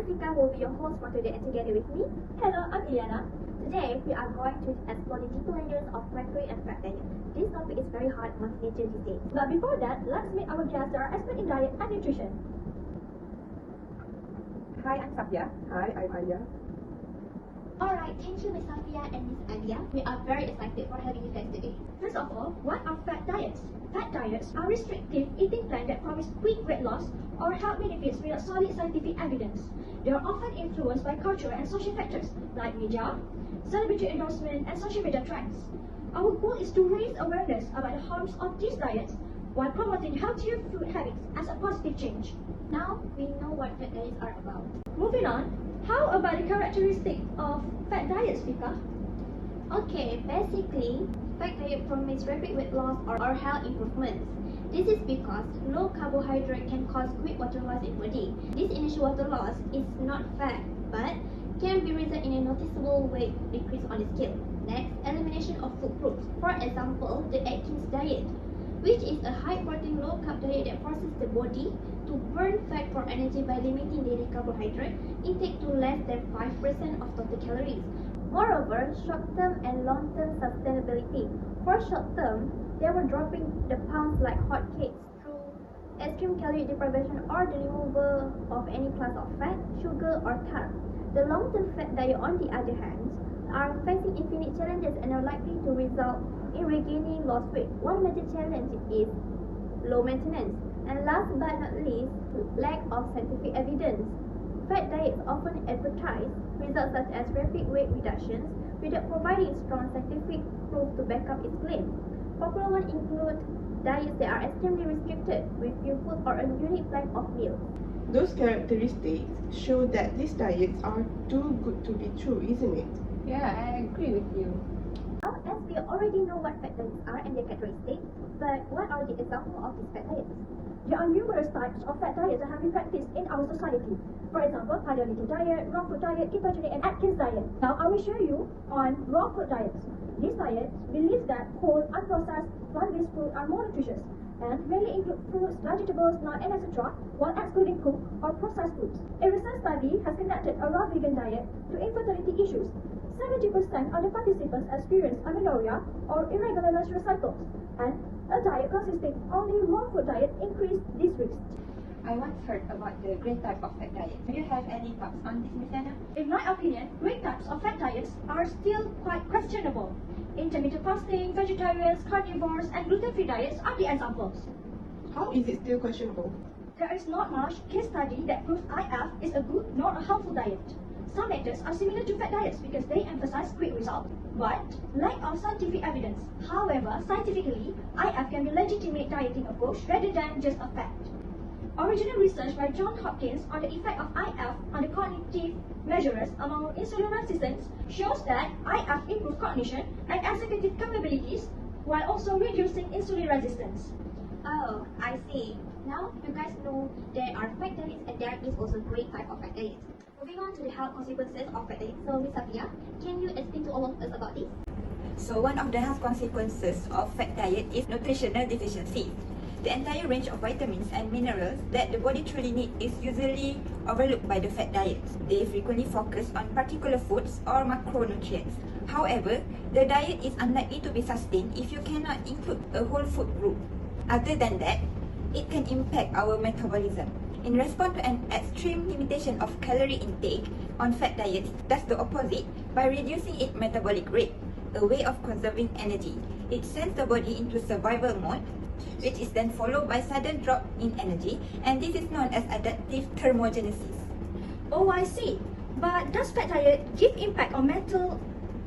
Afiqah will be your host for today, and together with me, Hello, I'm Ilyana. today we are going to explore the deeper layers of quackery and fat diet. This topic is very hard among teenagers these days. But before that, let's meet our guests that are experts in diet and nutrition. Hi, I'm Saffiyah. Hi, I'm Alya. Alright, thank you Ms. Saffiyah and Ms. Alya. We are very excited for having you guys today. First of all, what are fat diets? Fat diets are restrictive eating plans that promise quick weight loss or health benefits without solid scientific evidence. They are often influenced by cultural and social factors like media, celebrity endorsement, and social media trends. Our goal is to raise awareness about the harms of these diets while promoting healthier food habits as a positive change. Now we know what fat diets are about. Moving on, how about the characteristics of fat diets, Vika? Okay, basically, fat diet promotes rapid weight loss or health improvements. This is because low carbohydrate can cause quick water loss in body. This initial water loss is not fat, but can be result in a noticeable weight decrease on the scale. Next, elimination of food groups. For example, the Atkins diet, which is a high protein, low carb diet that forces the body to burn fat for energy by limiting daily carbohydrate intake to less than 5% of total calories. Moreover, short-term and long-term sustainability. For short-term, they were dropping the pounds like hotcakes through extreme calorie deprivation or the removal of any class of fat, sugar, or carb. The long-term fat diet, on the other hand, are facing infinite challenges and are likely to result in regaining lost weight. One major challenge is low maintenance, and last but not least, lack of scientific evidence. Fat diets often advertise results such as rapid weight reductions without providing strong scientific proof to back up its claim. Popular ones include diets that are extremely restricted with few food or a unique type of meal. Those characteristics show that these diets are too good to be true, isn't it? Yeah, I agree with you. Now, as we already know what fat diets are and their characteristics, but what are the examples of these fat diets? There are numerous types of fat diets that have been practiced in our society. For example, Paleolithic diet, raw food diet, ketogenic, and Atkins diet. Now, I will show you on raw food diets. These diets believe that whole, unprocessed, plant-based food are more nutritious and mainly include fruits, vegetables, nuts, and etc., while excluding cooked or processed foods. A recent study has conducted a raw vegan diet to infertility issues. 70% of the participants experienced amenorrhea or irregular menstrual cycles, and a diet consisting only raw food diet increased this risk. I once heard about the great type of fat diet. Do you have any thoughts on this, Miss Anna? In my opinion, great types of fat diets are still quite questionable. Intermittent fasting, vegetarians, carnivores, and gluten-free diets are the examples. How is it still questionable? There is not much case study that proves IF is a good nor a harmful diet. Some methods are similar to fat diets because they emphasize quick results, but lack of scientific evidence. However, scientifically, IF can be a legitimate dieting approach rather than just a fad. Original research by Johns Hopkins on the effect of IF on the cognitive measures among insulin resistance shows that IF improves cognition and executive capabilities while also reducing insulin resistance. Oh, I see. Now you guys know there are fat diets and there is also great type of fat diets. Moving on to the health consequences of fat diets. So Ms. Saffiyah, can you explain to all of us about this? So one of the health consequences of fat diet is nutritional deficiency. The entire range of vitamins and minerals that the body truly needs is usually overlooked by the fat diets. They frequently focus on particular foods or macronutrients. However, the diet is unlikely to be sustained if you cannot include a whole food group. Other than that, it can impact our metabolism. In response to an extreme limitation of calorie intake on fat diets, does the opposite by reducing its metabolic rate, a way of conserving energy. It sends the body into survival mode, which is then followed by sudden drop in energy, and this is known as adaptive thermogenesis. Oh, I see. But does fat diet give impact on mental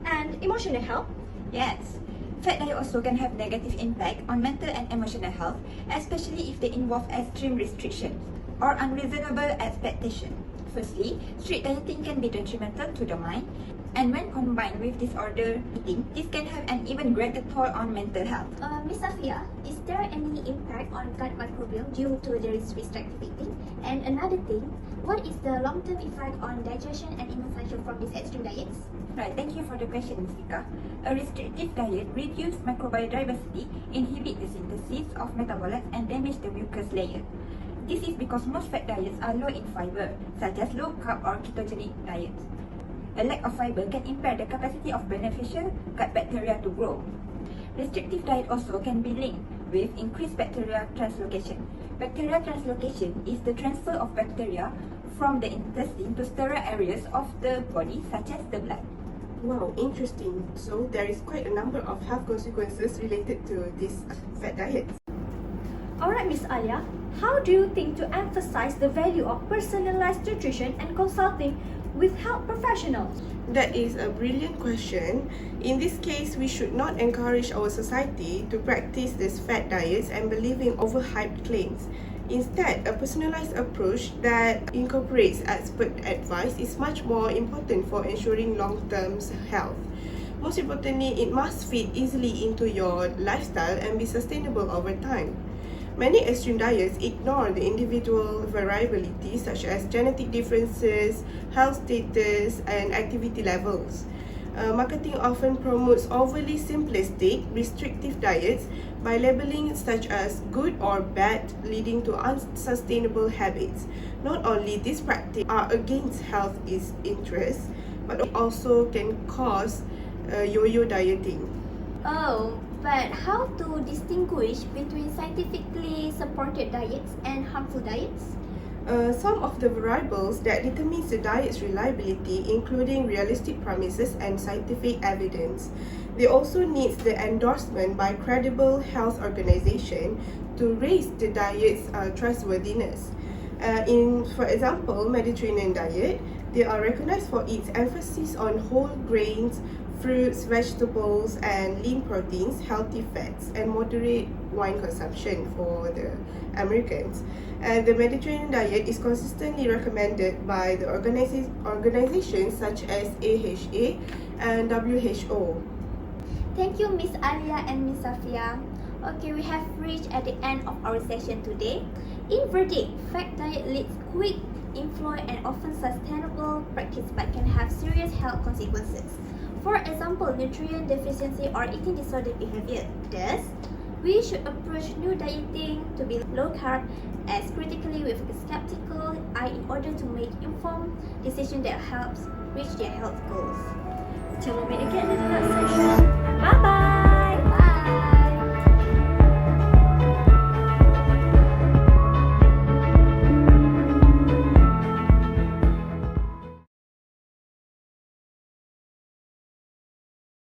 and emotional health? Yes, fat diet also can have negative impact on mental and emotional health, especially if they involve extreme restrictions or unreasonable expectation. Firstly, strict dieting can be detrimental to the mind, and when combined with disordered eating, this can have an even greater toll on mental health. Ms. Saffiyah, is there any impact on gut microbiome due to the restrictive eating? And another thing, what is the long-term effect on digestion and immune function from these extreme diets? Right, thank you for the question, Ms. Vika. A restrictive diet reduces microbiome diversity, inhibit the synthesis of metabolites, and damage the mucus layer. This is because most fat diets are low in fiber, such as low carb or ketogenic diets. A lack of fiber can impair the capacity of beneficial gut bacteria to grow. Restrictive diet also can be linked with increased bacterial translocation. Bacterial translocation is the transfer of bacteria from the intestine to sterile areas of the body, such as the blood. Wow, interesting. So there is quite a number of health consequences related to this fat diet. Alright, Miss Alya, how do you think to emphasize the value of personalized nutrition and consulting with health professionals? That is a brilliant question. In this case, we should not encourage our society to practice these fat diets and believing overhyped claims. Instead, a personalized approach that incorporates expert advice is much more important for ensuring long-term health. Most importantly, it must fit easily into your lifestyle and be sustainable over time. Many extreme diets ignore the individual variability such as genetic differences, health status, and activity levels. Marketing often promotes overly simplistic, restrictive diets by labeling such as good or bad, leading to unsustainable habits. Not only these practices are against health interests, but also can cause yo-yo dieting. Oh, but how to distinguish between scientifically supported diets and harmful diets? Some of the variables that determines the diet's reliability, including realistic promises and scientific evidence. They also need the endorsement by credible health organization to raise the diet's trustworthiness. For example, Mediterranean diet, they are recognized for its emphasis on whole grains, fruits, vegetables, and lean proteins, healthy fats, and moderate wine consumption for the Americans. And the Mediterranean diet is consistently recommended by the organizations such as AHA and WHO. Thank you, Miss Alya and Miss Saffiyah. Okay, we have reached at the end of our session today. In verdict, fat diet leads quick, influent, and often sustainable practice but can have serious health consequences. For example, nutrient deficiency or eating disorder behavior. Thus, we should approach new dieting to be low carb as critically with a skeptical eye in order to make informed decisions that helps reach their health goals. Channel Medical Nadhirah